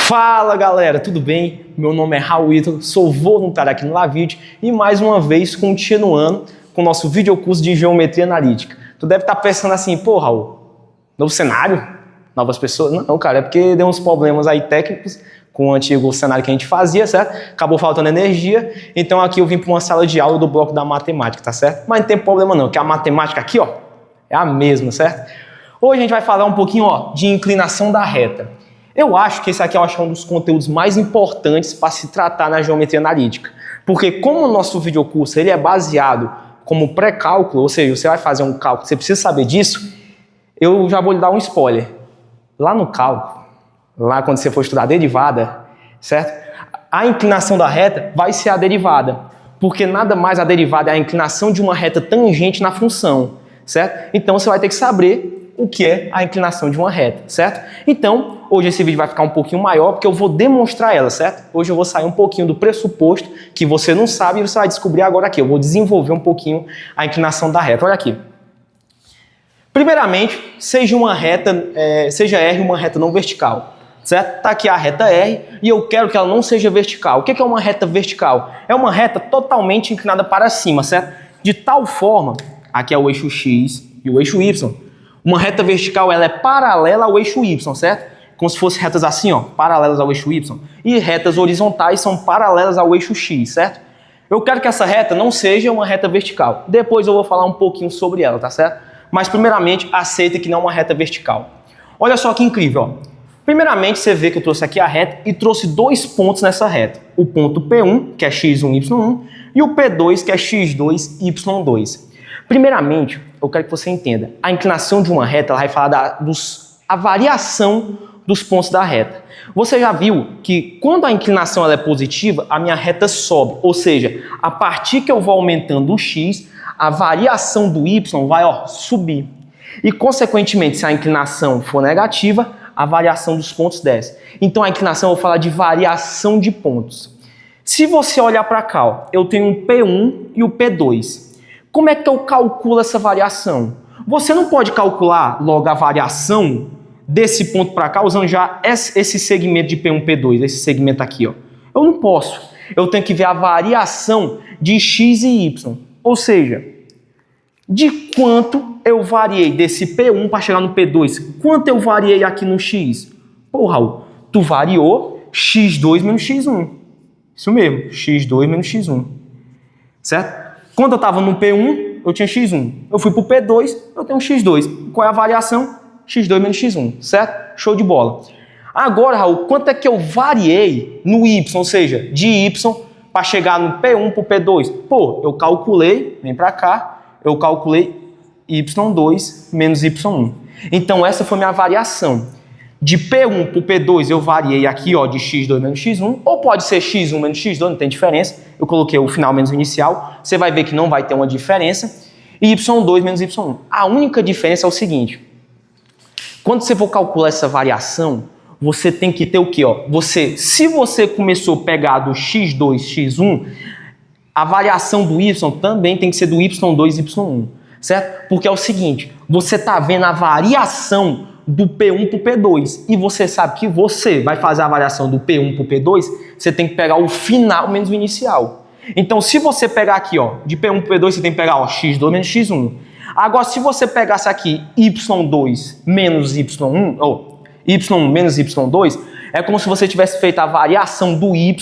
Fala galera, tudo bem? Meu nome é Raul Ítalo, sou voluntário aqui no Lavide e mais uma vez continuando com o nosso videocurso de Geometria Analítica. Tu deve estar pensando assim, pô Raul, novo cenário? Novas pessoas? Não, cara, é porque deu uns problemas aí técnicos com o antigo cenário que a gente fazia, certo? Acabou faltando energia, então aqui eu vim para uma sala de aula do bloco da matemática, tá certo? Mas não tem problema não, que a matemática aqui, ó, é a mesma, certo? Hoje a gente vai falar um pouquinho, ó, de inclinação da reta. Eu acho que esse aqui é um dos conteúdos mais importantes para se tratar na geometria analítica. Porque como o nosso videocurso ele é baseado como pré-cálculo, ou seja, você vai fazer um cálculo, você precisa saber disso, eu já vou lhe dar um spoiler. Lá no cálculo, lá quando você for estudar a derivada, certo? A inclinação da reta vai ser a derivada, porque nada mais a derivada é a inclinação de uma reta tangente na função, certo? Então você vai ter que saber o que é a inclinação de uma reta, certo? Então, hoje esse vídeo vai ficar um pouquinho maior, porque eu vou demonstrar ela, certo? Hoje eu vou sair um pouquinho do pressuposto que você não sabe e você vai descobrir agora aqui. Eu vou desenvolver um pouquinho a inclinação da reta. Olha aqui. Primeiramente, seja R uma reta não vertical, certo? Tá aqui a reta R e eu quero que ela não seja vertical. O que é uma reta vertical? É uma reta totalmente inclinada para cima, certo? De tal forma, aqui é o eixo X e o eixo Y. Uma reta vertical ela é paralela ao eixo Y, certo? Como se fossem retas assim, ó, paralelas ao eixo Y. E retas horizontais são paralelas ao eixo X, certo? Eu quero que essa reta não seja uma reta vertical. Depois eu vou falar um pouquinho sobre ela, tá certo? Mas primeiramente, aceita que não é uma reta vertical. Olha só que incrível, ó. Primeiramente, você vê que eu trouxe aqui a reta e trouxe dois pontos nessa reta. O ponto P1, que é x1, y1, e o P2, que é x2, y2. Primeiramente, eu quero que você entenda, a inclinação de uma reta ela vai falar a variação dos pontos da reta. Você já viu que quando a inclinação ela é positiva, a minha reta sobe, ou seja, a partir que eu vou aumentando o x, a variação do y vai subir. E consequentemente, se a inclinação for negativa, a variação dos pontos desce. Então a inclinação eu vou falar de variação de pontos. Se você olhar para cá, ó, eu tenho um P1 e o P2. Como é que eu calculo essa variação? Você não pode calcular logo a variação desse ponto para cá usando já esse segmento de P1, P2, esse segmento aqui, ó. Eu não posso. Eu tenho que ver a variação de x e y. Ou seja, de quanto eu variei desse P1 para chegar no P2? Quanto eu variei aqui no x? Pô, Raul, tu variou x2 menos x1. Isso mesmo, x2 menos x1. Certo? Quando eu estava no P1, eu tinha x1. Eu fui para o P2, eu tenho x2. Qual é a variação? x2 menos x1, certo? Show de bola. Agora, Raul, quanto é que eu variei no y, ou seja, de y para chegar no P1 para o P2? Pô, eu calculei, vem para cá, eu calculei y2 menos y1. Então, essa foi minha variação. De P1 para o P2 eu variei aqui, ó, de x2 menos x1, ou pode ser x1 menos x2, não tem diferença. Eu coloquei o final menos o inicial, você vai ver que não vai ter uma diferença. E y2 menos y1. A única diferença é o seguinte, quando você for calcular essa variação, você tem que ter o quê? Ó? Se você começou a pegar do x2, x1, a variação do y também tem que ser do y2 e y1, certo? Porque é o seguinte, você está vendo a variação do P1 para o P2. E você sabe que você vai fazer a variação do P1 para o P2, você tem que pegar o final menos o inicial. Então, se você pegar aqui, ó, de P1 para o P2, você tem que pegar, ó, x2 menos x1. Agora, se você pegasse aqui y2 menos y1, ou y1 menos y2, é como se você tivesse feito a variação do y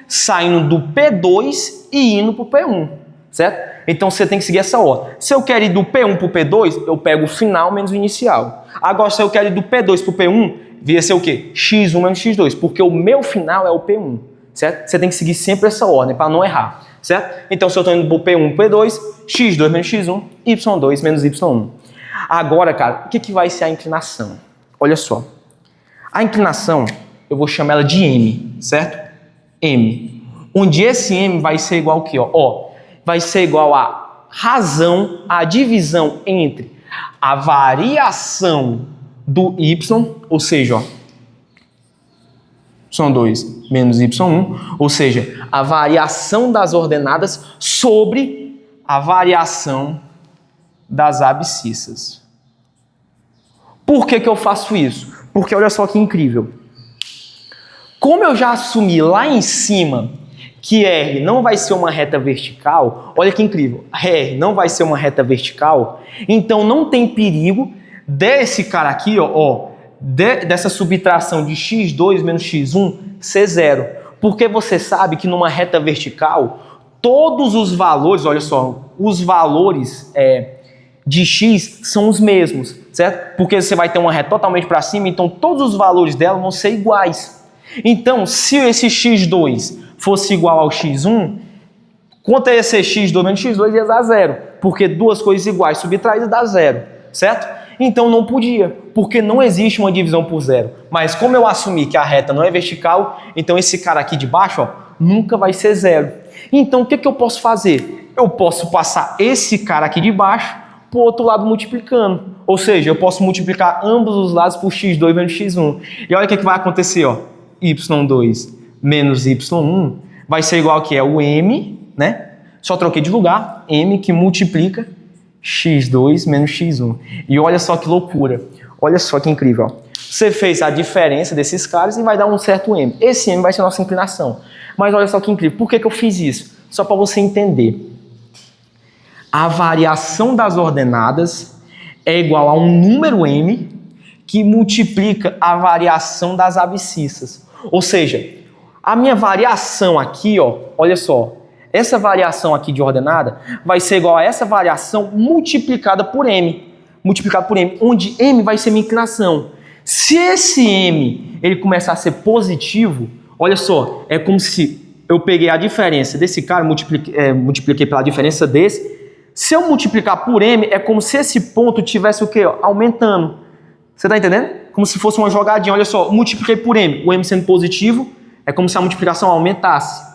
saindo do P2 e indo para o P1, certo? Então você tem que seguir essa ordem. Se eu quero ir do P1 para o P2, eu pego o final menos o inicial. Agora, se eu quero ir do P2 para o P1, devia ser o quê? x1 menos x2, porque o meu final é o P1, certo? Você tem que seguir sempre essa ordem para não errar, certo? Então, se eu estou indo do P1 para o P2, x2 menos x1, y2 menos y1. Agora, cara, o que vai ser a inclinação? Olha só. A inclinação, eu vou chamar ela de M, certo? M. Onde esse M vai ser igual ao quê? Ó, vai ser igual a razão, a divisão entre a variação do y, ou seja, ó, y2 menos y1, ou seja, a variação das ordenadas sobre a variação das abscissas. Por que eu faço isso? Porque olha só que incrível. Como eu já assumi lá em cima que R não vai ser uma reta vertical, olha que incrível, R não vai ser uma reta vertical, então não tem perigo desse cara aqui, dessa subtração de x2 menos x1 ser zero. Porque você sabe que numa reta vertical, todos os valores, olha só, os valores de x são os mesmos, certo? Porque você vai ter uma reta totalmente para cima, então todos os valores dela vão ser iguais. Então, se esse x2 fosse igual ao x1, quanto ia ser x2 menos x2 ia dar zero, porque duas coisas iguais subtraídas dá zero, certo? Então não podia, porque não existe uma divisão por zero. Mas como eu assumi que a reta não é vertical, então esse cara aqui de baixo nunca vai ser zero. Então o que eu posso fazer? Eu posso passar esse cara aqui de baixo para o outro lado multiplicando. Ou seja, eu posso multiplicar ambos os lados por x2 menos x1. E olha o que vai acontecer, y2 menos y1 vai ser igual ao que é o m, né? Só troquei de lugar, m que multiplica x2 menos x1. E olha só que loucura, olha só que incrível. Você fez a diferença desses caras e vai dar um certo m. Esse m vai ser a nossa inclinação. Mas olha só que incrível, por que eu fiz isso? Só para você entender. A variação das ordenadas é igual a um número m que multiplica a variação das abscissas. Ou seja, a minha variação aqui, olha só, essa variação aqui de ordenada vai ser igual a essa variação multiplicada por m, onde m vai ser minha inclinação. Se esse m ele começar a ser positivo, olha só, é como se eu peguei a diferença desse cara, multipliquei pela diferença desse. Se eu multiplicar por m, é como se esse ponto tivesse o quê? Aumentando. Você está entendendo? Como se fosse uma jogadinha. Olha só, multipliquei por m, o m sendo positivo, é como se a multiplicação aumentasse.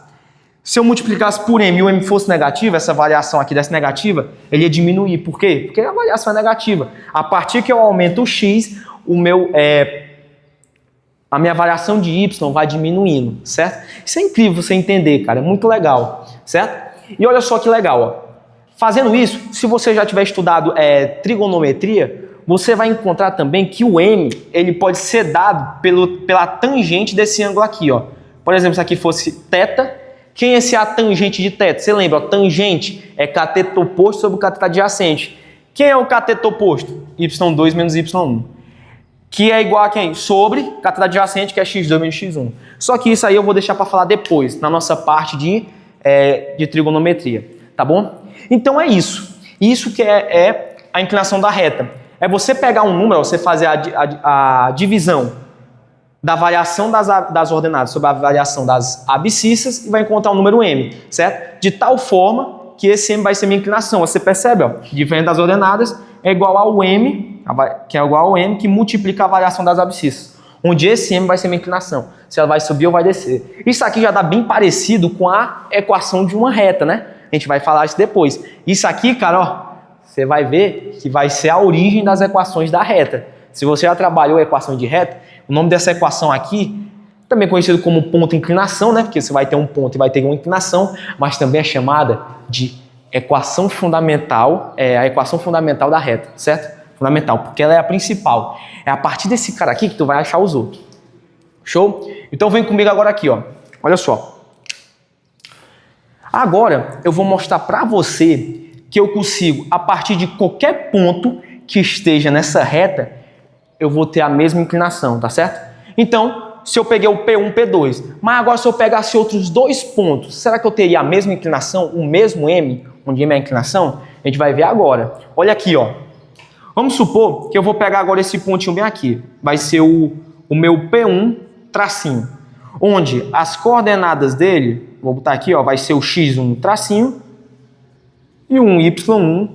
Se eu multiplicasse por m e o m fosse negativo, essa variação aqui dessa negativa, ele ia diminuir. Por quê? Porque a variação é negativa. A partir que eu aumento o x, a minha variação de y vai diminuindo, certo? Isso é incrível você entender, cara, é muito legal, certo? E olha só que legal, Fazendo isso, se você já tiver estudado trigonometria, você vai encontrar também que o m ele pode ser dado pela tangente desse ângulo aqui, Por exemplo, se aqui fosse θ, quem é esse a tangente de θ? Você lembra, tangente é cateto oposto sobre o cateto adjacente. Quem é o cateto oposto? y2 menos y1. Que é igual a quem? Sobre cateto adjacente, que é x2 menos x1. Só que isso aí eu vou deixar para falar depois, na nossa parte de trigonometria, tá bom? Então é isso. Isso que é a inclinação da reta. É você pegar um número, você fazer a divisão da variação das ordenadas sobre a variação das abscissas e vai encontrar o número m, certo? De tal forma que esse m vai ser minha inclinação. Você percebe, diferente das ordenadas, é igual ao m, que é igual ao m que multiplica a variação das abscissas. Onde esse m vai ser minha inclinação. Se ela vai subir ou vai descer. Isso aqui já dá bem parecido com a equação de uma reta, né? A gente vai falar isso depois. Isso aqui, cara, você vai ver que vai ser a origem das equações da reta. Se você já trabalhou a equação de reta, o nome dessa equação aqui, também conhecido como ponto inclinação, né? Porque você vai ter um ponto e vai ter uma inclinação, mas também é chamada de equação fundamental, a equação fundamental da reta, certo? Fundamental, porque ela é a principal. É a partir desse cara aqui que tu vai achar os outros. Show? Então vem comigo agora aqui, Olha só. Agora eu vou mostrar para você que eu consigo, a partir de qualquer ponto que esteja nessa reta, eu vou ter a mesma inclinação, tá certo? Então, se eu peguei o P1, P2, mas agora se eu pegasse outros dois pontos, será que eu teria a mesma inclinação, o mesmo M, onde M é a inclinação? A gente vai ver agora. Olha aqui, Vamos supor que eu vou pegar agora esse pontinho bem aqui. Vai ser o meu P1 tracinho, onde as coordenadas dele, vou botar aqui, vai ser o x1 tracinho e um y1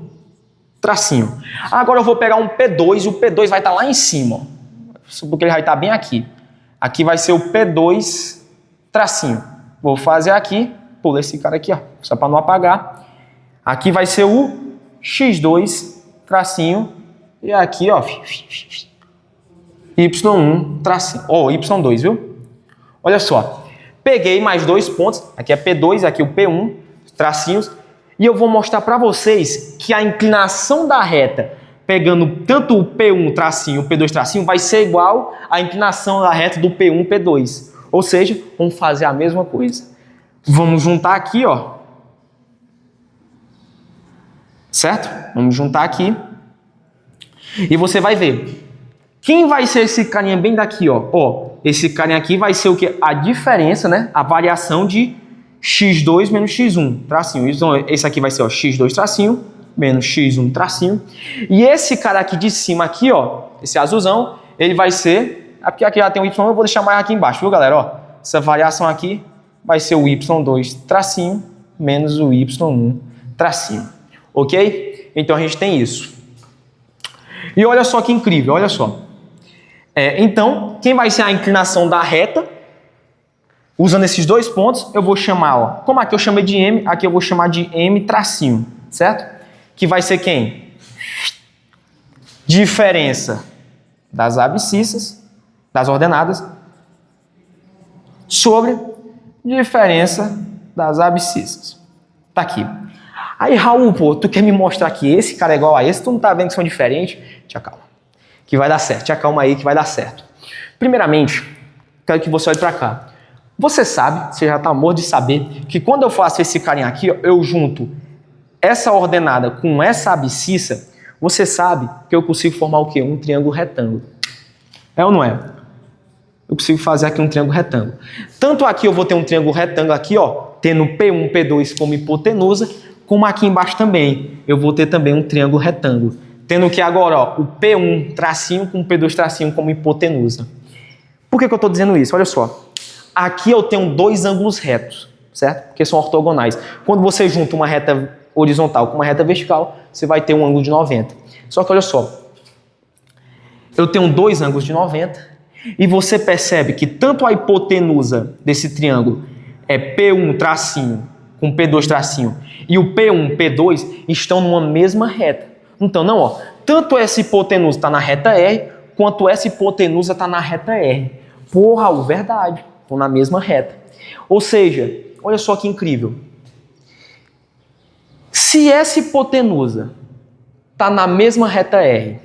tracinho. Agora eu vou pegar um P2 e o P2 vai estar lá em cima, porque ele vai estar bem aqui. Aqui vai ser o P2 tracinho. Vou fazer aqui, pula esse cara aqui, só para não apagar. Aqui vai ser o x2 tracinho e aqui, y1 tracinho. Y2, viu? Olha só. Peguei mais dois pontos, aqui é P2, aqui o P1, tracinhos, e eu vou mostrar para vocês que a inclinação da reta, pegando tanto o P1 tracinho e o P2 tracinho, vai ser igual à inclinação da reta do P1 e P2. Ou seja, vamos fazer a mesma coisa. Vamos juntar aqui, ó. Certo? Vamos juntar aqui. E você vai ver. Quem vai ser esse carinha bem daqui, ó? Esse carinha aqui vai ser o quê? A diferença, né? A variação de x2 menos x1, tracinho. Então, esse aqui vai ser, ó, x2 tracinho menos x1 tracinho. E esse cara aqui de cima aqui, ó, esse azulzão, ele vai ser... Porque aqui já tem o y, eu vou deixar mais aqui embaixo, viu, galera? Ó, essa variação aqui vai ser o y2 tracinho menos o y1 tracinho. Ok? Então, a gente tem isso. E olha só que incrível, olha só. Então, quem vai ser a inclinação da reta? Usando esses dois pontos, eu vou chamar, ó, como aqui eu chamei de M, aqui eu vou chamar de M tracinho, certo? Que vai ser quem? Diferença das abscissas, das ordenadas, sobre diferença das abscissas. Tá aqui. Aí, Raul, pô, tu quer me mostrar que esse cara é igual a esse? Tu não tá vendo que são diferentes? Te acalma. Que vai dar certo. Te acalma aí que vai dar certo. Primeiramente, quero que você olhe pra cá. Você sabe, você já tá morto de saber, que quando eu faço esse carinha aqui, ó, eu junto essa ordenada com essa abscissa, você sabe que eu consigo formar o quê? Um triângulo retângulo. É ou não é? Eu consigo fazer aqui um triângulo retângulo. Tanto aqui eu vou ter um triângulo retângulo aqui, ó, tendo P1, P2 como hipotenusa, como aqui embaixo também. Eu vou ter também um triângulo retângulo. Tendo que agora, ó, o P1 tracinho com o P2 tracinho como hipotenusa. Por que eu estou dizendo isso? Olha só. Aqui eu tenho dois ângulos retos, certo? Porque são ortogonais. Quando você junta uma reta horizontal com uma reta vertical, você vai ter um ângulo de 90. Só que olha só. Eu tenho dois ângulos de 90 e você percebe que tanto a hipotenusa desse triângulo é P1 tracinho com P2 tracinho e o P1, P2 estão numa mesma reta. Então, não, ó, tanto essa hipotenusa está na reta R, quanto essa hipotenusa está na reta R. Porra, verdade, estão na mesma reta. Ou seja, olha só que incrível. Se essa hipotenusa está na mesma reta R,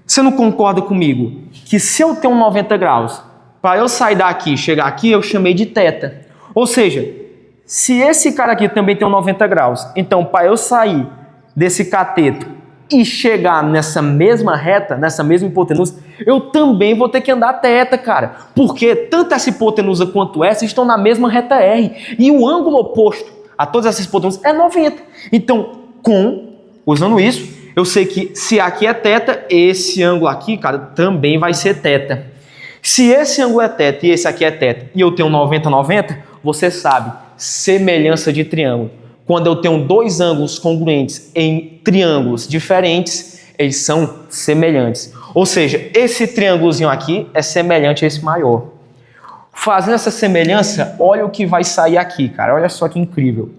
você não concorda comigo que se eu tenho 90 graus, para eu sair daqui e chegar aqui, eu chamei de θ. Ou seja, se esse cara aqui também tem 90 graus, então para eu sair desse cateto e chegar nessa mesma reta, nessa mesma hipotenusa, eu também vou ter que andar θ, cara. Porque tanto essa hipotenusa quanto essa estão na mesma reta R. E o ângulo oposto a todas essas hipotenusas é 90. Então, usando isso, eu sei que se aqui é θ, esse ângulo aqui, cara, também vai ser θ. Se esse ângulo é θ e esse aqui é θ, e eu tenho 90, 90, você sabe, semelhança de triângulo. Quando eu tenho dois ângulos congruentes em triângulos diferentes, eles são semelhantes. Ou seja, esse triângulozinho aqui é semelhante a esse maior. Fazendo essa semelhança, olha o que vai sair aqui, cara. Olha só que incrível.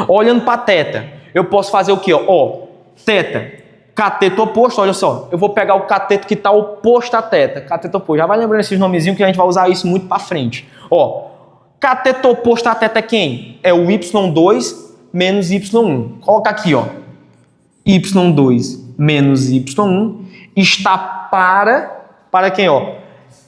Olhando para θ, eu posso fazer o quê? Ó, θ, cateto oposto, olha só. Eu vou pegar o cateto que está oposto a θ. Cateto oposto. Já vai lembrando esses nomezinhos que a gente vai usar isso muito para frente. Ó, cateto oposto a θ é quem? É o y2 menos y1. Coloca aqui, ó. y2 menos y1 está para quem, ó?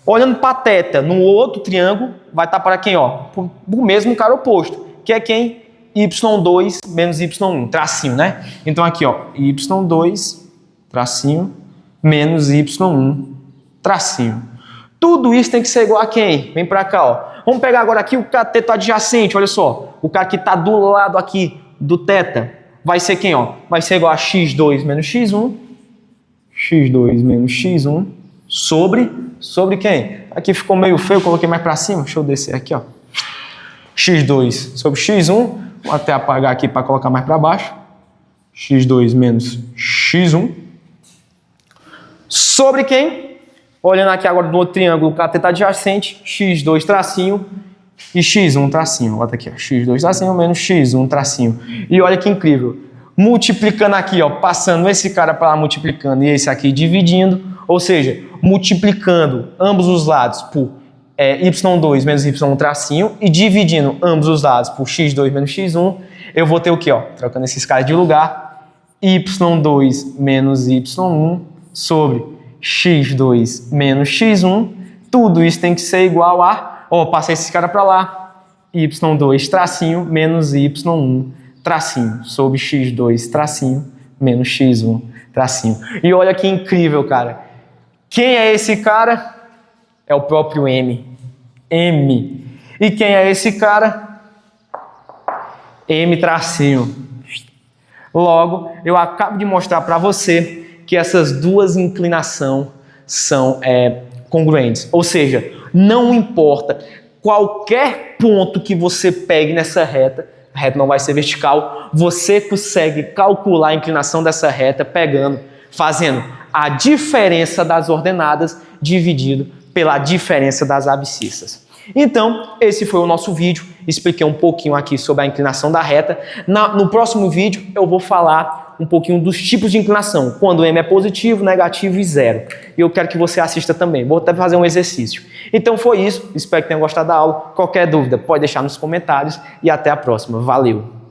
Olhando para θ no outro triângulo, vai estar para quem, ó? O mesmo cara oposto, que é quem? y2 menos y1, tracinho, né? Então aqui, ó, y2 tracinho menos y1 tracinho. Tudo isso tem que ser igual a quem? Vem para cá, ó. Vamos pegar agora aqui o cateto adjacente, olha só. O cara que está do lado aqui do θ vai ser quem, ó? Vai ser igual a x2 menos x1. x2 menos x1 sobre quem? Aqui ficou meio feio, coloquei mais para cima. Deixa eu descer aqui, ó. x2 sobre x1. Vou até apagar aqui para colocar mais para baixo. x2 menos x1 sobre quem? Olhando aqui agora no outro triângulo, o cateto adjacente, x2 tracinho e x1 tracinho. Bota aqui, ó, x2 tracinho menos x1 tracinho. E olha que incrível. Multiplicando aqui, ó, passando esse cara para lá multiplicando e esse aqui dividindo, ou seja, multiplicando ambos os lados por y2 menos y1 tracinho e dividindo ambos os lados por x2 menos x1, eu vou ter o quê, ó? Trocando esses caras de lugar, y2 menos y1 sobre x2 menos x1 tudo isso tem que ser igual a, passei esse cara para lá, y2 tracinho menos y1 tracinho sobre x2 tracinho menos x1 tracinho. E olha que incrível, cara. Quem é esse cara? É o próprio M. M. E quem é esse cara? M tracinho. Logo, eu acabo de mostrar para você que essas duas inclinações são congruentes. Ou seja, não importa qualquer ponto que você pegue nessa reta, a reta não vai ser vertical, você consegue calcular a inclinação dessa reta fazendo a diferença das ordenadas dividido pela diferença das abscissas. Então, esse foi o nosso vídeo. Expliquei um pouquinho aqui sobre a inclinação da reta. No próximo vídeo, eu vou falar um pouquinho dos tipos de inclinação, quando M é positivo, negativo e zero. E eu quero que você assista também. Vou até fazer um exercício. Então foi isso. Espero que tenham gostado da aula. Qualquer dúvida, pode deixar nos comentários. E até a próxima. Valeu!